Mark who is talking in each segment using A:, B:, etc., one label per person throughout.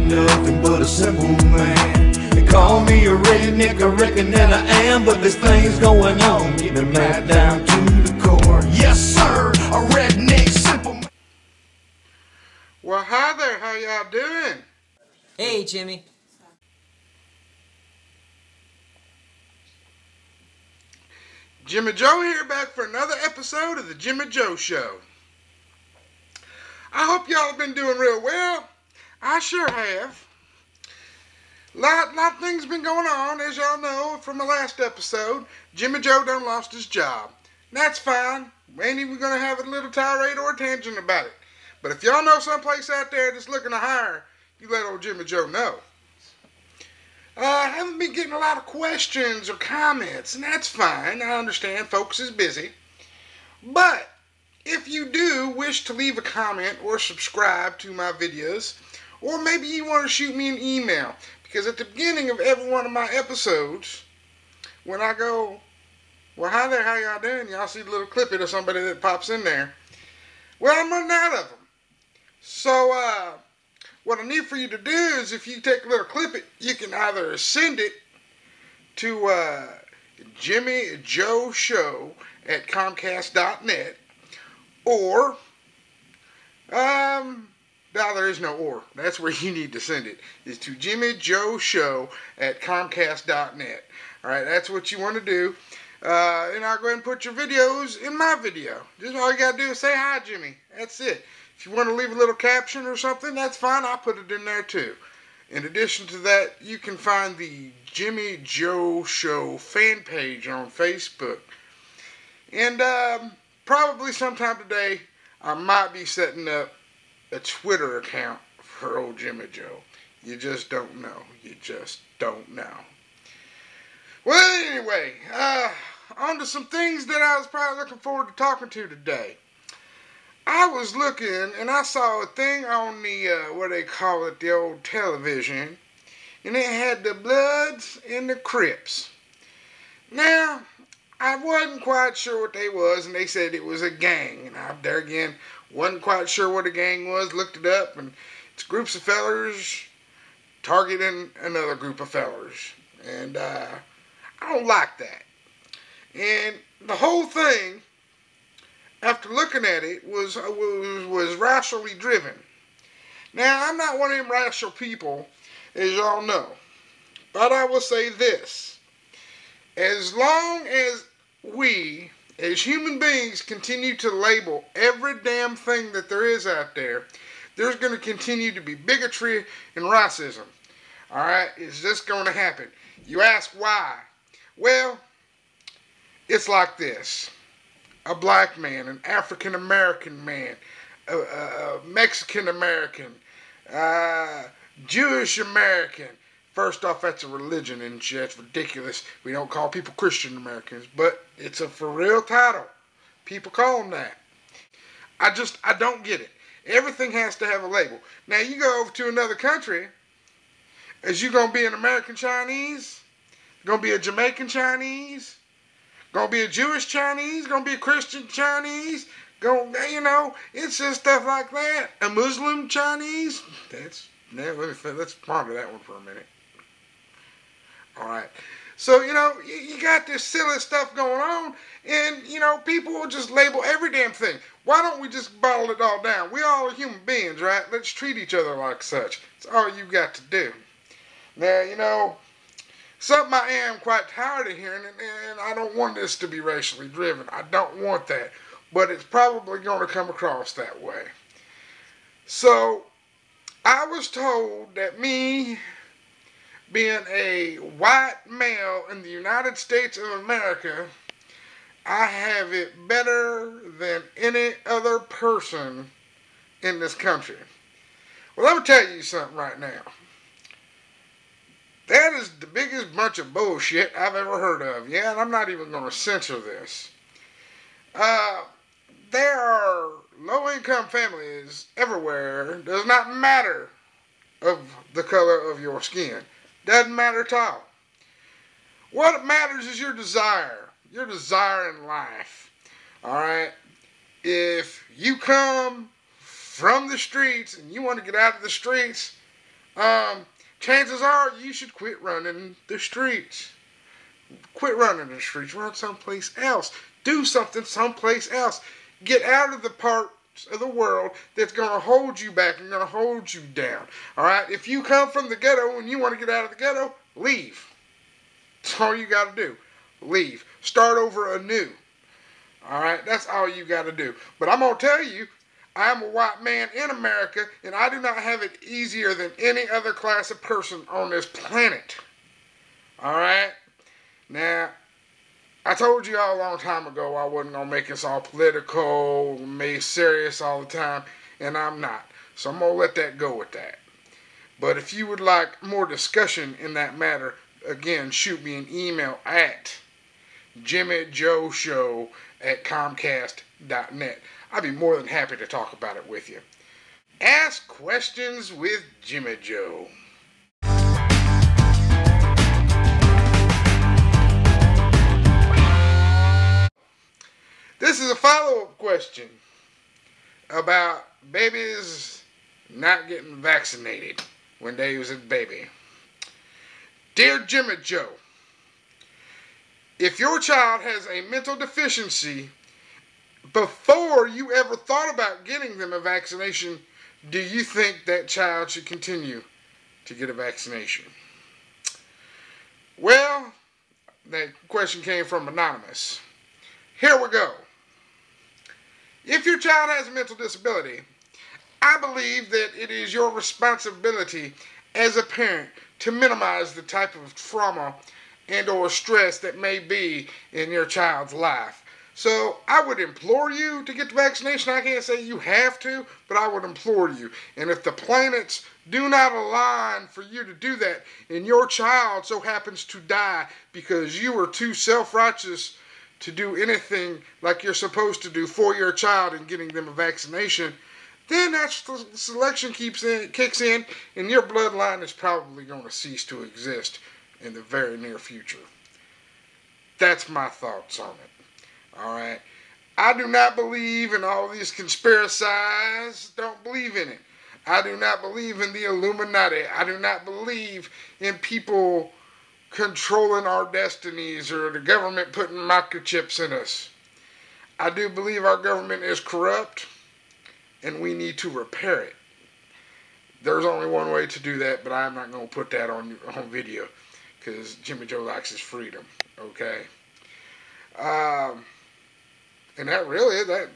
A: nothing but a simple man. They call me a redneck, I reckon that I am, but there's things going on, keep me mad down to the core. Yes sir, a redneck simple man.
B: Well, hi there, how y'all doing?
C: Hey, Jimmy.
B: Jimmy Joe here, back for another episode of the Jimmy Joe Show. I hope y'all have been doing real well. I sure have. Lot of things been going on, as y'all know from the last episode. Jimmy Joe done lost his job. That's fine. We ain't even gonna have a little tirade or a tangent about it. But if y'all know someplace out there that's looking to hire, you let old Jimmy Joe know. I haven't been getting a lot of questions or comments, and that's fine. I understand folks is busy. But if you do wish to leave a comment or subscribe to my videos, or maybe you want to shoot me an email, because at the beginning of every one of my episodes, when I go, well, hi there, how y'all doing? Y'all see the little clippet of somebody that pops in there. Well, I'm running out of them. So, what I need for you to do is, if you take a little clip, you can either send it to Jimmy Joe Show at Comcast.net, or now there is no or. That's where you need to send it. Is to Jimmy Joe Show at Comcast.net. All right, that's what you want to do. And I'll go ahead and put your videos in my video. Just all you gotta do is say hi, Jimmy. That's it. If you want to leave a little caption or something, that's fine. I'll put it in there too. In addition to that, you can find the Jimmy Joe Show fan page on Facebook. And probably sometime today, I might be setting up a Twitter account for old Jimmy Joe. You just don't know. You just don't know. Well, anyway, on to some things that I was probably looking forward to talking to today. I was looking, and I saw a thing on the, what they call it, the old television, and it had the Bloods and the Crips. Now, I wasn't quite sure what they was, and they said it was a gang, and I, there again, wasn't quite sure what a gang was, looked it up, and it's groups of fellers targeting another group of fellers, and I don't like that. And the whole thing, after looking at it, was racially driven. Now, I'm not one of them racial people, as y'all know. But I will say this. As long as we, as human beings, continue to label every damn thing that there is out there, there's going to continue to be bigotry and racism. Alright? It's just going to happen. You ask why? Well, it's like this. A black man, an African American man, a Mexican American, Jewish American. First off, that's a religion, and that's ridiculous. We don't call people Christian Americans, but it's a for real title. People call them that. I don't get it. Everything has to have a label. Now, you go over to another country, is you going to be an American Chinese? Going to be a Jamaican Chinese? Gonna be a Jewish Chinese, gonna be a Christian Chinese, you know, it's just stuff like that. A Muslim Chinese, let's ponder that one for a minute. Alright, so, you know, you got this silly stuff going on, and, you know, people will just label every damn thing. Why don't we just bottle it all down? We all are human beings, right? Let's treat each other like such. That's all you got to do. Now, you know, something I am quite tired of hearing, and I don't want this to be racially driven. I don't want that. But it's probably going to come across that way. So, I was told that me, being a white male in the United States of America, I have it better than any other person in this country. Well, let me tell you something right now. That is the biggest bunch of bullshit I've ever heard of. Yeah, and I'm not even going to censor this. There are low-income families everywhere. It does not matter of the color of your skin. Doesn't matter at all. What matters is your desire. Your desire in life. Alright? If you come from the streets and you want to get out of the streets, chances are you should quit running the streets. Quit running the streets. Run someplace else. Do something someplace else. Get out of the parts of the world that's going to hold you back and going to hold you down. All right? If you come from the ghetto and you want to get out of the ghetto, leave. That's all you got to do. Leave. Start over anew. All right? That's all you got to do. But I'm going to tell you, I am a white man in America, and I do not have it easier than any other class of person on this planet. All right? Now, I told you all a long time ago I wasn't going to make this all political, made serious all the time, and I'm not. So I'm going to let that go with that. But if you would like more discussion in that matter, again, shoot me an email at jimmyjoeshow@comcast.net. I'd be more than happy to talk about it with you. Ask questions with Jimmy Joe. This is a follow-up question about babies not getting vaccinated when they was a baby. Dear Jimmy Joe, if your child has a mental deficiency, before you ever thought about getting them a vaccination, do you think that child should continue to get a vaccination? Well, that question came from Anonymous. Here we go. If your child has a mental disability, I believe that it is your responsibility as a parent to minimize the type of trauma and or stress that may be in your child's life. So I would implore you to get the vaccination. I can't say you have to, but I would implore you. And if the planets do not align for you to do that, and your child so happens to die because you are too self-righteous to do anything like you're supposed to do for your child in getting them a vaccination, then that selection kicks in, and your bloodline is probably going to cease to exist in the very near future. That's my thoughts on it. All right. I do not believe in all these conspiracies. Don't believe in it. I do not believe in the Illuminati. I do not believe in people controlling our destinies or the government putting microchips in us. I do believe our government is corrupt and we need to repair it. There's only one way to do that, but I'm not going to put that on video because Jimmy Joe likes his freedom. Okay. And that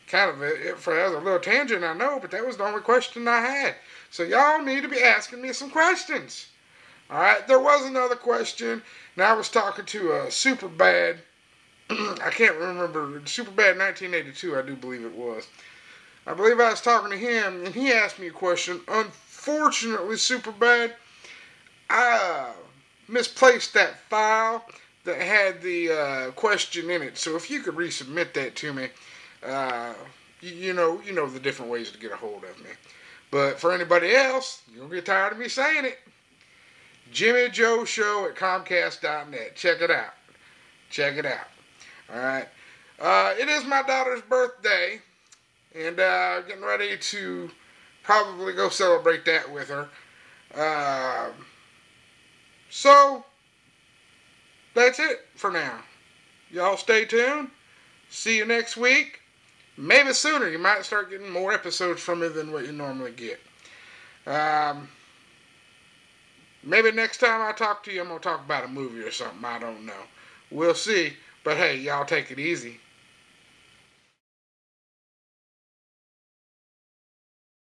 B: kind of it for a little tangent, I know, but that was the only question I had. So y'all need to be asking me some questions. All right, there was another question, and I was talking to Superbad. I can't remember. Superbad 1982, I do believe it was. I believe I was talking to him, and he asked me a question. Unfortunately, Superbad, I misplaced that file that had the question in it. So if you could resubmit that to me, you know the different ways to get a hold of me. But for anybody else, you'll get tired of me saying it. JimmyJoeShow@Comcast.net. Check it out. Check it out. All right. It is my daughter's birthday, and getting ready to probably go celebrate that with her. So that's it for now. Y'all stay tuned. See you next week. Maybe sooner. You might start getting more episodes from me than what you normally get. Maybe next time I talk to you, I'm going to talk about a movie or something. I don't know. We'll see. But hey, y'all take it easy.